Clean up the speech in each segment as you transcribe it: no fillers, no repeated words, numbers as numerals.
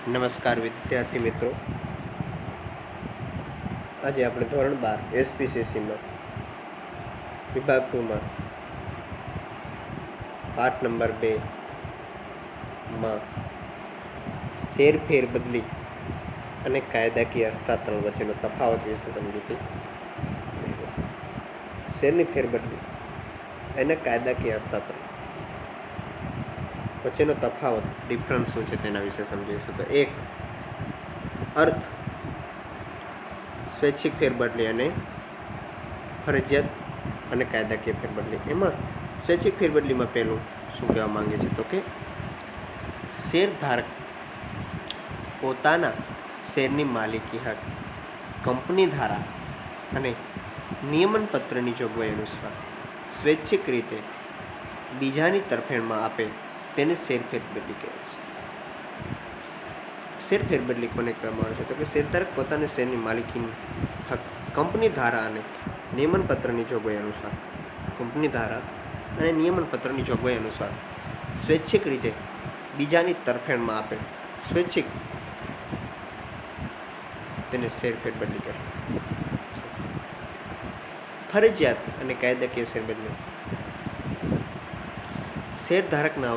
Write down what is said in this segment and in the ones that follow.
નમસ્કાર વિદ્યાર્થી મિત્રો, આજે આપણે ધોરણ 12 એસપીસીસીમાં વિભાગ 2માં પાઠ નંબર 2માં શેર ફેરબદલી અને કાયદાકીય હસ્તાંતરણ વચ્ચેનો તફાવત વિશે સમજૂતી. શેરની ફેરબદલી અને કાયદાકીય હસ્તાંતરણ વચ્ચેનો તફાવત, ડિફરન્સ શું છે તેના વિશે સમજીશું. તો એક, અર્થ સ્વૈચ્છિક ફેરબદલી અને ફરજિયાત અને કાયદાકીય ફેરબદલી. એમાં સ્વૈચ્છિક ફેરબદલીમાં પહેલું શું કહેવા માંગે છે તો કે શેરધારક પોતાના શેરની માલિકી હક કંપની ધારા અને નિયમનપત્રની જોગવાઈ અનુસાર સ્વૈચ્છિક રીતે બીજાની તરફેણમાં આપે તેને શેર ફેરબદલી કહેવાય છે. શેર ફેરબદલી કોને કહેવામાં આવે છે તો કે શેરધારક પોતાના શેરની માલિકીની હક કંપની ધારા અને નિયમનપત્રની જોગવાઈ અનુસાર સ્વૈચ્છિક રીતે બીજાની તરફેણમાં આપે સ્વૈચ્છિક તેને શેર ફેરબદલી કહેવાય. ફરજિયાત અને કાયદાકીય શેરબદલી શેરધારકના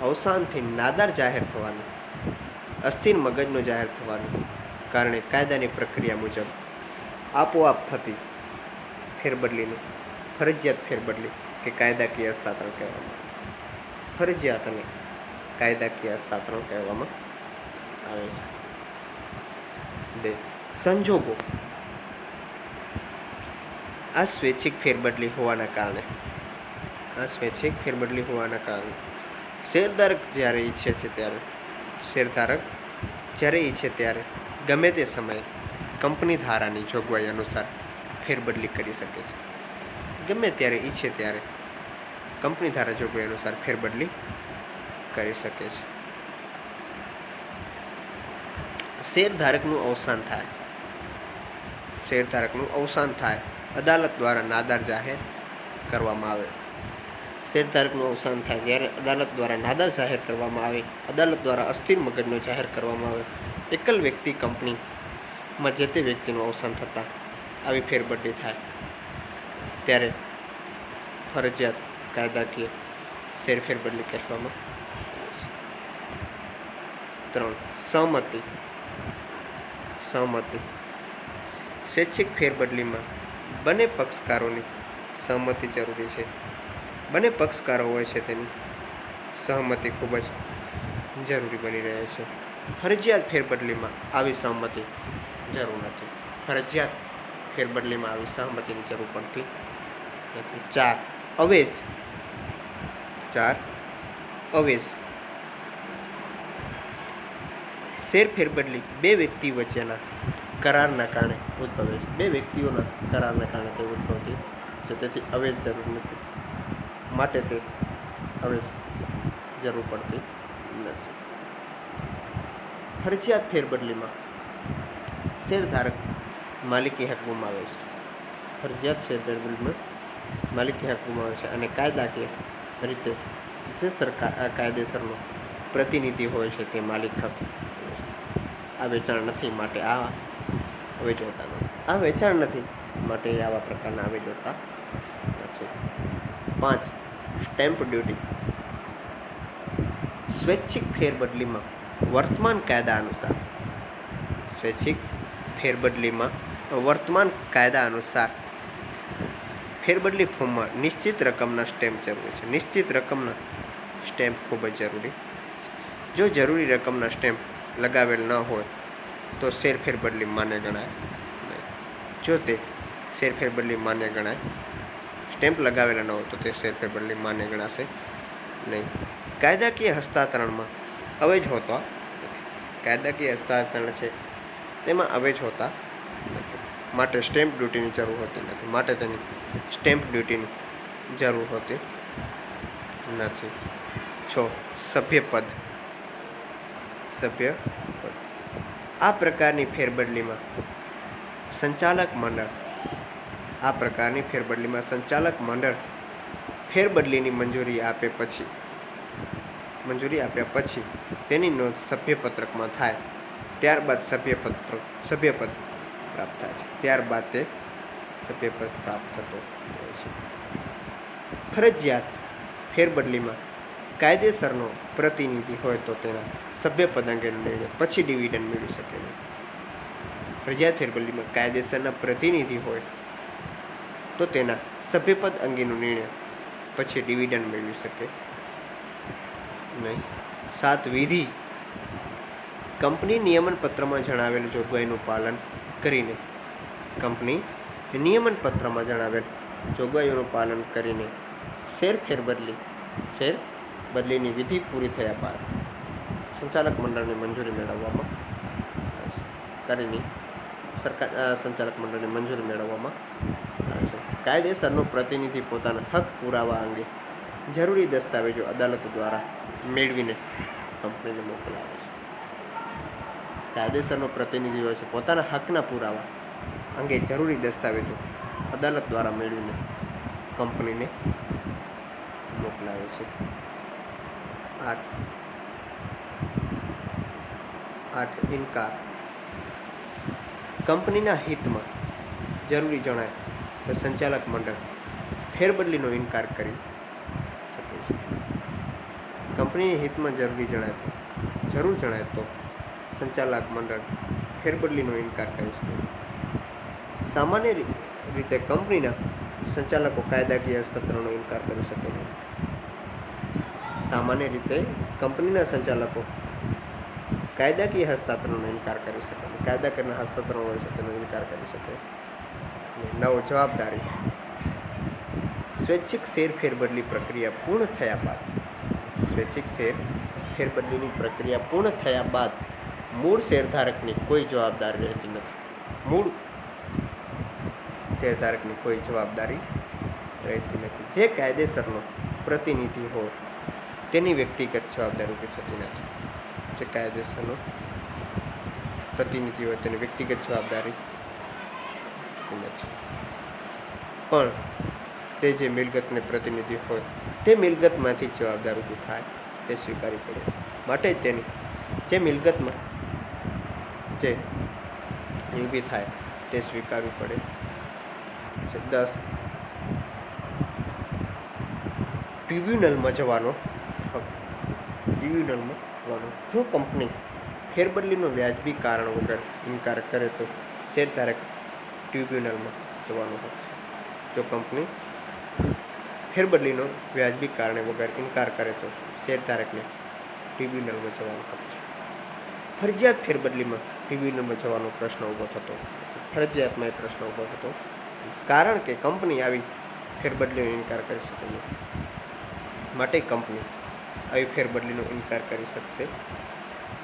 અવસાનથી નાદાર જાહેર થવાનું, અસ્થિર મગજનો જાહેર થવાનું કારણે કાયદાની પ્રક્રિયા મુજબ આપોઆપ થતી ફેરબદલીને ફરજિયાત ફેરબદલી કે કાયદાકીય હસ્તાંતરણ કહેવામાં આવે. ફરજિયાત અને કાયદાકીય હસ્તાંતરણ કહેવામાં આવે છે. 2. સંજોગો. આ સ્વૈચ્છિક ફેરબદલી હોવાના કારણે શેરધારક જ્યારે ઈચ્છે ત્યારે ગમે તે સમયે કંપની ધારાની જોગવાઈ અનુસાર ફેરબદલી કરી શકે છે. ગમે ત્યારે ઈચ્છે ત્યારે કંપની ધારા જોગવાઈ અનુસાર ફેરબદલી કરી શકે છે. શેરધારકનું અવસાન થાય અદાલત દ્વારા નાદાર જાહેર કરવામાં આવે. શેરધારકનું અવસાન થાય જ્યારે અદાલત દ્વારા નાદાર જાહેર કરવામાં આવે, અદાલત દ્વારા અસ્થિર મગજનો જાહેર કરવામાં આવે, એકલ વ્યક્તિ કંપનીમાં જે તે વ્યક્તિનું અવસાન થતાં આવી ફેરબદલી થાય ત્યારે ફરજિયાત કાયદાકીય શેર ફેરબદલી કહેવામાં આવે છે. 3. સહમતિ. સ્વૈચ્છિક ફેરબદલીમાં બંને પક્ષકારોની સહમતિ જરૂરી છે. બંને પક્ષકારો હોય છે તેની સહમતિ ખૂબ જ જરૂરી બની રહે છે. ફરજિયાત ફેરબદલીમાં આવી સહમતિ જરૂર નથી. પડતી નથી. 4. અવેજ. શેર ફેરબદલી બે વ્યક્તિ વચ્ચેના કરારના કારણે ઉદ્ભવે છે. બે વ્યક્તિઓના કરારના કારણે તે ઉદ્ભવતી છે. તેથી અવેજ જરૂર નથી. માટે તે અવેજ જરૂર પડતી નથી. ફરજિયાત ફેરબદલીમાં શેરધારક માલિકી હક ગુમાવે છે. અને કાયદાકીય રીતે જે સરકાર આ કાયદેસરનો પ્રતિનિધિ હોય છે તે માલિક હક આ વેચાણ નથી માટે આ અવેજ હોતા નથી. આવા પ્રકારના અવેજ હોતા નથી. 5. Stamp duty. સ્વૈચ્છિક ફેરબદલીમાં વર્તમાન કાયદા અનુસાર ફેરબદલી ફોર્મમાં નિશ્ચિત રકમના સ્ટેમ્પ જરૂરી છે. નિશ્ચિત રકમના સ્ટેમ્પ ખૂબ જ જરૂરી છે. જો જરૂરી રકમના સ્ટેમ્પ લગાવેલ ન હોય તો શેર ફેરબદલી માન્ય ગણાય નહીં. જો તે શેર ફેરબદલી માન્ય ગણાય, સ્ટેમ્પ લગાવેલા ન હોય તો તે શેર ફેરબદલી માન્ય ગણાશે નહીં. કાયદાકીય હસ્તાંતરણમાં અવેજ હોતા નથી. કાયદાકીય હસ્તાંતરણ છે તેમાં અવેજ હોતા નથી. માટે સ્ટેમ્પ ડ્યુટીની જરૂર હોતી નથી. 6. સભ્યપદ. આ પ્રકારની ફેરબદલીમાં સંચાલક મંડળ ફેરબદલીની મંજૂરી આપે પછી મંજૂરી આપ્યા પછી તેની નોંધ સભ્યપત્રકમાં થાય, ત્યારબાદ સભ્યપદ પ્રાપ્ત થાય છે. ત્યારબાદ તે સભ્યપદ પ્રાપ્ત થતો હોય છે. ફરજિયાત ફેરબદલીમાં કાયદેસરનો પ્રતિનિધિ હોય તો તેના સભ્યપદ અંગેનો નિર્ણય પછી ડિવિડન્ડ મેળવી શકે નહીં. ફરજિયાત ફેરબદલીમાં કાયદેસરના પ્રતિનિધિ હોય તો તેના સભ્યપદ અંગેનો નિર્ણય પછી ડિવિડન્ડ મેળવી શકે નહીં. 7. વિધિ. કંપની નિયમન પત્રમાં જણાવેલ જોગવાઈનું પાલન કરીને શેર બદલીની વિધિ પૂરી થયા બાદ સંચાલક મંડળની મંજૂરી મેળવવામાં આવે છે. કાયદેસરનો પ્રતિનિધિ પોતાના હક પુરાવા અંગે જરૂરી દસ્તાવેજો અદાલત દ્વારા મેળવીને કંપનીને મોકલાવે છે. કાયદેસરનો પ્રતિનિધિ હોય છે, પોતાના હકના પુરાવા અંગે જરૂરી દસ્તાવેજો અદાલત દ્વારા મેળવીને કંપનીને મોકલાવે છે. 8. ઇનકાર. કંપનીના હિતમાં જરૂરી જણાય તો સંચાલક મંડળ ફેરબદલીનો ઇનકાર કરી શકે છે. કંપનીના હિતમાં જરૂર જણાય તો સંચાલક મંડળ ફેરબદલીનો ઇનકાર કરી શકે. સામાન્ય રીતે કંપનીના સંચાલકો કાયદાકીય હસ્તાંતરણનો ઇનકાર કરી શકે નહીં. સામાન્ય રીતે કંપનીના સંચાલકો કાયદાકીય હસ્તાંતરણનો ઇનકાર કરી શકે નહીં. કાયદાકીય હસ્તાંતરણ હોય છે તેનો ઇનકાર કરી શકે. 9. જવાબદારી. સ્વૈચ્છિક શેર ફેરબદલી પ્રક્રિયા પૂર્ણ થયા બાદ મૂળ શેરધારકની કોઈ જવાબદારી રહેતી નથી. જે કાયદેસરનો પ્રતિનિધિ હોય તેની વ્યક્તિગત જવાબદારી ઊભી થતી નથી. પણ તે જે મિલકતને પ્રતિનિધિ હોય તે મિલકતમાંથી જવાબદાર ઊભી થાય તે સ્વીકારવી પડે છે. માટે તેની જે મિલકતમાં જે ઊભી થાય તે સ્વીકારવી પડે છે. 10. ટ્રિબ્યુનલમાં જવાનો હક. જો કંપની ફેરબદલીનો વ્યાજબી કારણ વગર ઇનકાર કરે તો શેરધારક ટ્રિબ્યુનલમાં જવાનો હક છે. જો કંપની ફેરબદલીનો વ્યાજબી કારણ વગર ઇનકાર કરે તો શેરધારકને ટ્રિબ્યુનલમાં જવાનો હક છે. ફરજિયાત ફેરબદલીમાં ટ્રિબ્યુનલમાં જવાનો પ્રશ્ન ઊભો થતો. ફરજિયાતમાં એ પ્રશ્ન ઊભો થતો કારણ કે કંપની આવી ફેરબદલીનો ઇનકાર કરી શકે નહીં. માટે કંપની આવી ફેરબદલીનો ઇનકાર કરી શકશે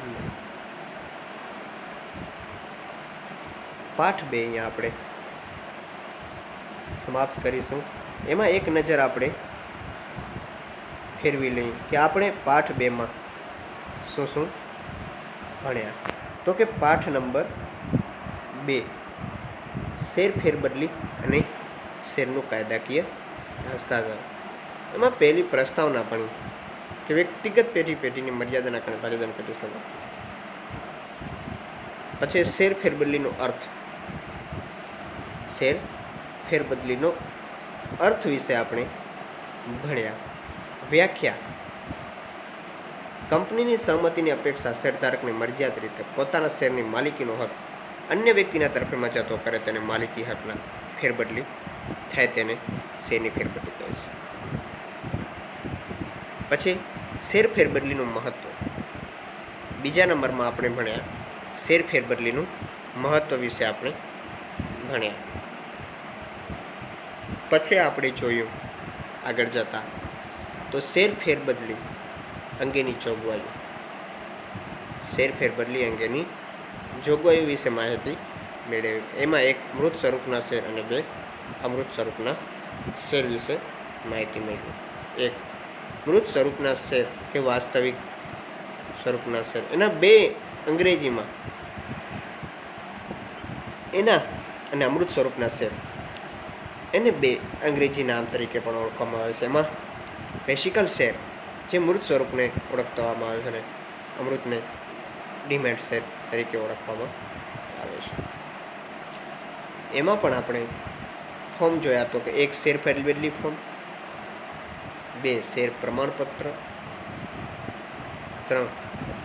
નહીં. પાઠ 2 અહીંયા આપણે સમાપ્ત કરીશું. એમાં એક નજર આપણે ફેરવી લઈએ કે આપણે પાઠ 2માં શું ભણ્યા. તો કે પાઠ નંબર 2 શેર ફેરબદલી અને શેરનું કાયદાકીય હસ્તાંતરણ. એમાં પહેલી પ્રસ્તાવના ભણી કે વ્યક્તિગત પેઢીની મર્યાદાના કારણે ભાગીદાર પેઢી સમાપ્ત. પછી શેર ફેરબદલીનો અર્થ વિશે આપણે ભણ્યા. વ્યાખ્યા. કંપનીની સહમતિની અપેક્ષા શેરધારકને મર્યાદિત રીતે પોતાના શેરની માલિકીનો હક અન્ય વ્યક્તિના તરફેમાં જતો કરે તેને માલિકી હકના ફેરબદલી થાય તેને શેરની ફેરબદલી કહે છે. પછી શેર ફેરબદલીનું મહત્ત્વ. બીજા નંબરમાં આપણે ભણ્યા શેર ફેરબદલીનું મહત્ત્વ વિશે આપણે ભણ્યા. પછી આપણે જોયું આગળ જતાં તો શેર ફેરબદલી અંગેની જોગવાઈઓ વિશે માહિતી મેળવી. એમાં 1 મૃત સ્વરૂપના શેર અને 2 અમૃત સ્વરૂપના શેર વિશે માહિતી મેળવી. 1 મૃત સ્વરૂપના શેર કે વાસ્તવિક સ્વરૂપના શેર, એના 2 અંગ્રેજીમાં એના અને અમૃત સ્વરૂપના શેર એને 2 અંગ્રેજી નામ તરીકે પણ ઓળખવામાં આવે છે. એમાં વેસિકલ શેર જે મૃત સ્વરૂપને ઓળખવામાં આવે છે અને અમૃતને ડિમેટ શેર તરીકે ઓળખવામાં આવે છે. એમાં પણ આપણે ફોર્મ જોયા તો કે 1 શેર ફેરબદલી ફોર્મ, 2 શેર પ્રમાણપત્ર, 3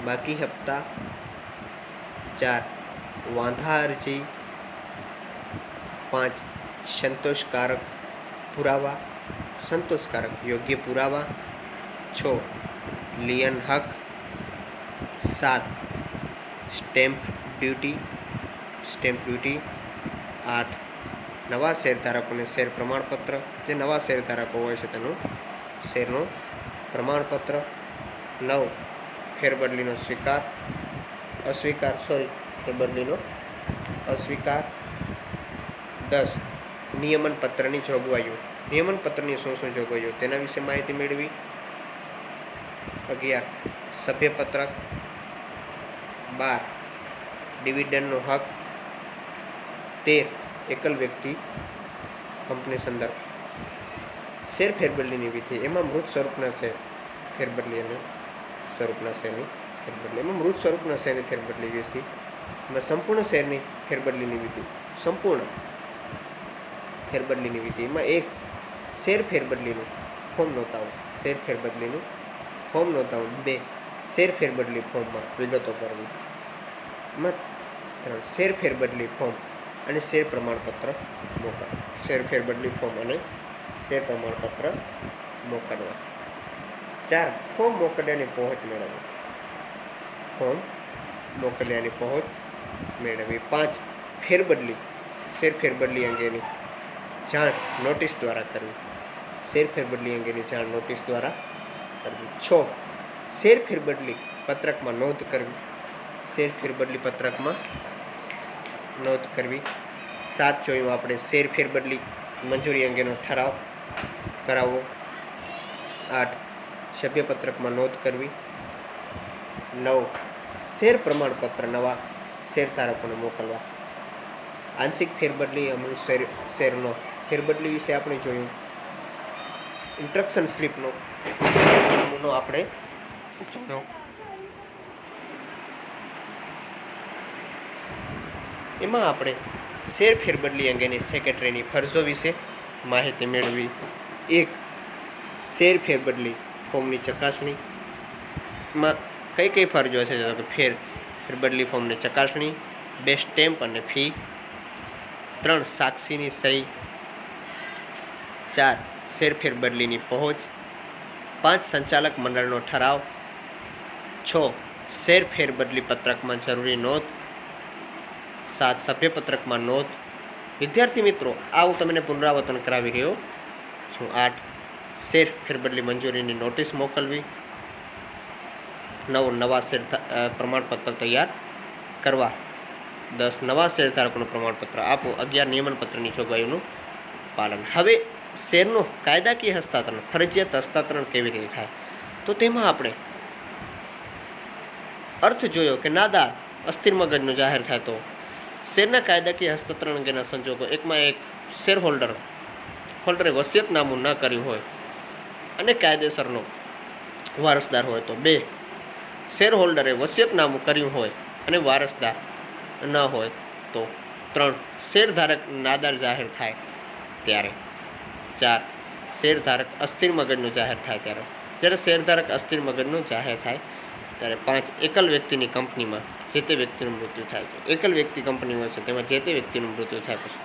બાકી હપ્તા, 4 વાંધા અરજી, 5 સંતોષકારક પુરાવા, સંતોષકારક યોગ્ય પુરાવા, 6 લિયન હક, 7 સ્ટેમ્પ ડ્યુટી, 8 નવા શેરધારકોને શેર પ્રમાણપત્ર, જે નવા શેરધારકો હોય છે તેનું શેરનું પ્રમાણપત્ર, 9 ફેરબદલીનો ફેરબદલીનો અસ્વીકાર, 10 નિયમન પત્રની જોગવાઈઓ, નિયમન પત્રની શું જોગવાઈઓ તેના વિશે માહિતી મેળવી, 11 સભ્યપત્રક, 12 ડિવિડન્ડનો હક, 13 એકલ વ્યક્તિ કંપની સંદર્ભ. શેર ફેરબદલીની વિધિ, એમાં મૃત સ્વરૂપના શેર ફેરબદલી અને સ્વરૂપના શેરની ફેરબદલી. એમાં મૃત સ્વરૂપના શેરની ફેરબદલી વિધિ, એમાં સંપૂર્ણ શેરની ફેરબદલીની વિધિ, સંપૂર્ણ ફેરબદલીની વિધિ. એમાં 1 શેર ફેરબદલીનું ફોર્મ નોંધાવવું, શેર ફેરબદલીનું ફોર્મ નોંધાવવું, 2 શેર ફેરબદલી ફોર્મમાં વિગતો કરવી, એમાં 3 શેર ફેરબદલી ફોર્મ અને શેર પ્રમાણપત્ર મોકલવા, શેર ફેરબદલી ફોર્મ અને શેર પ્રમાણપત્ર મોકલવા, 4 ફોર્મ મોકલ્યાની પહોંચ મેળવવી, ફોર્મ મોકલ્યાની પહોંચ મેળવવી, 5 ફેરબદલી શેર ફેરબદલી અંગેની જાણ નોટિસ દ્વારા કરવી, શેર ફેરબદલી અંગેની જાણ નોટિસ દ્વારા કરવી, 6 શેર ફેરબદલી પત્રકમાં નોંધ કરવી, શેર ફેરબદલી પત્રકમાં નોંધ કરવી, 7 જોયું આપણે શેર ફેરબદલી મંજૂરી અંગેનો ઠરાવ કરાવવો, 8 સભ્યપત્રકમાં નોંધ કરવી, 9 શેર પ્રમાણપત્ર નવા શેરધારકોને મોકલવા. આંશિક ફેરબદલી અમૃત શેરનો ફેરબદલી વિશે આપણે જોયું. ઇન્સ્ટ્રક્શન સ્લીપનો નમૂનો આપણે જોયો. એમાં આપણે શેર ફેરબદલી અંગેની સેક્રેટરીની ફરજો વિશે માહિતી મેળવી. 1 શેર ફેરબદલી ફોર્મની ચકાસણી. માં કઈ ફરજો છે તો કે ફેરબદલી ફોર્મની ચકાસણી, 2 સ્ટેમ્પ અને ફી, 3 સાક્ષીની સહી, 4 શેર ફેરબદલીની પહોંચ, 5 સંચાલક મંડળનો ઠરાવ, 6 શેર ફેરબદલી પત્રકમાં જરૂરી નોંધ, 7 સભ્યપત્રકમાં નોંધ. વિદ્યાર્થી મિત્રો, આ હું તમને પુનરાવર્તન કરાવી રહ્યો છું. 8 શેર ફેરબદલી મંજૂરીની નોટિસ મોકલવી, 9 નવા શેર પ્રમાણપત્ર તૈયાર કરવા, 10 નવા શેરધારકોનું પ્રમાણપત્ર આપવું, 11 નિયમન પત્રની જોગવાઈઓનું પાલન. હવે શેરનું કાયદાકીય હસ્તાંતરણ, ફરજિયાત હસ્તાંતરણ કેવી રીતે થાય તો તેમાં આપણે અર્થ જોયો કે નાદાર અસ્થિર મગજનું જાહેર થાય તો શેરના કાયદાકીય હસ્તાંતરણ અંગેના સંજોગો. 1 શેર હોલ્ડરે વસિયતનામું ન કર્યું હોય અને કાયદેસરનો વારસદાર હોય તો, 2 શેર હોલ્ડરે વસિયતનામું કર્યું હોય અને વારસદાર ન હોય તો, 3 શેરધારક નાદાર જાહેર થાય ત્યારે, 4 શેરધારક અસ્થિર મગજનું જાહેર થાય ત્યારે, જ્યારે શેરધારક અસ્થિર મગજનું જાહેર થાય ત્યારે, 5 એકલ વ્યક્તિની કંપનીમાં જે તે વ્યક્તિનું મૃત્યુ થાય છે. એકલ વ્યક્તિ કંપની હોય છે તેમાં જે તે વ્યક્તિનું મૃત્યુ થાય પછી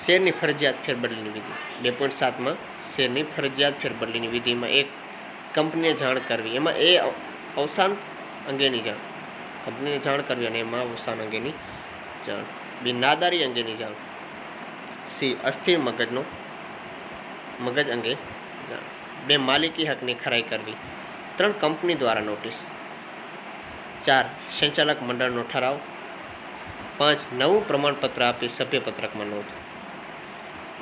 શેરની ફરજિયાત ફેરબદલીની વિધિ. 2.7 શેરની ફરજિયાત ફેરબદલીની વિધિમાં 1 કંપનીને જાણ કરવી, એમાં એ અવસાન અંગેની જાણ, કંપનીને જાણ કરવી અને એમાં અવસાન અંગેની જાણ. 2 નાદારી અંગેની જાણ. C અસ્થિર મગજ અંગે જાણ. 2 માલિકી હકની ખરાઈ કરવી. 3 કંપની દ્વારા નોટિસ. 4 સંચાલક મંડળનો ઠરાવ. 5 નવું પ્રમાણપત્ર આપી સભ્યપત્રકમાં નોંધ.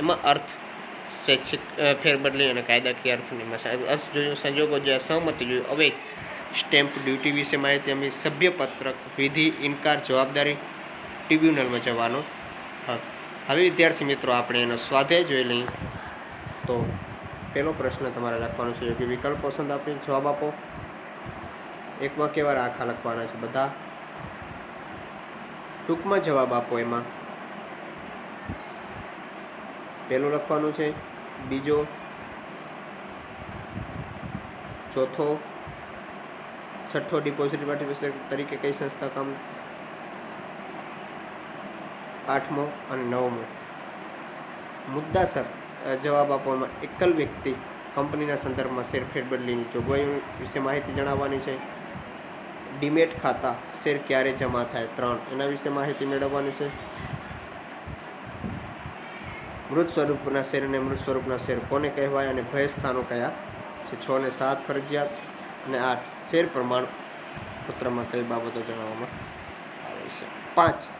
એમાં અર્થ શૈક્ષિક ફેરબદલી અને કાયદાકીય અર્થની અર્થ જોયું, સંજોગો જોયા, સહમતિ જોયું. હવે સ્ટેમ્પ ડ્યુટી વિશે માહિતી અમે, સભ્યપત્રક, વિધિ, ઇનકાર, જવાબદારી, ટ્રિબ્યુનલમાં જવાનો હક. હવે વિદ્યાર્થી મિત્રો આપણે એનો સ્વાધ્યાય જોઈ લઈએ. તો પહેલો પ્રશ્ન તમારે લખવાનો છે, યોગ્ય વિકલ્પ પસંદ આપી જવાબ આપો. એકમાં કેવા આખા લખવાના છે બધા. ટૂંકમાં જવાબ આપો. એમાં પહેલું લખવાનું છે, બીજો, ચોથો, છઠ્ઠો ડિપોઝિટરી પાર્ટિસિપેશન તરીકે કઈ સંસ્થા કામ, આઠમો અને નવમો. મુદ્દાસર જવાબ આપવામાં એકલ વ્યક્તિ કંપનીના સંદર્ભમાં શેર ફેરબદલીની જોગવાઈઓ વિશે માહિતી જણાવવાની છે. ડીમેટ ખાતા શેર ક્યારે જમા થાય 3 એના વિશે માહિતી મેળવવાની છે. મૃત સ્વરૂપના શેર અને મૃત સ્વરૂપના શેર કોને કહેવાય અને ભય સ્થાનો કયા છે. 6 અને 7 ફરજિયાત અને 8 શેર પ્રમાણપત્રમાં કઈ બાબતો જણાવવામાં આવે છે. 5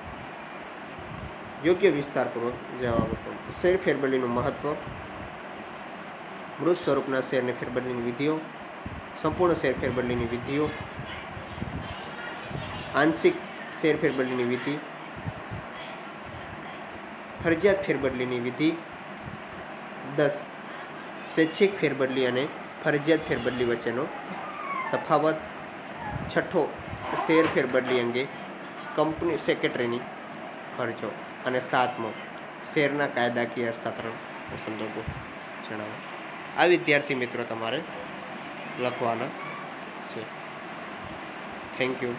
યોગ્ય વિસ્તારપૂર્વક જવાબ આપો. શેર ફેરબદલીનું મહત્વ, મૃત સ્વરૂપના શેરની ફેરબદલીની વિધિઓ, સંપૂર્ણ શેર ફેરબદલીની વિધિઓ, આંશિક શેર ફેરબદલીની વિધિ, ફરજિયાત ફેરબદલીની વિધિ. 10 સ્વૈચ્છિક ફેરબદલી અને ફરજિયાત ફેરબદલી વચ્ચેનો તફાવત. 6 શેર ફેરબદલી અંગે કંપની સેક્રેટરીની ફરજો. અને 7મો શેરના કાયદાકીય હસ્તાંતરણ સંદર્ભો જણાવો. આ વિદ્યાર્થી મિત્રો તમારે લખવાના છે. Thank you.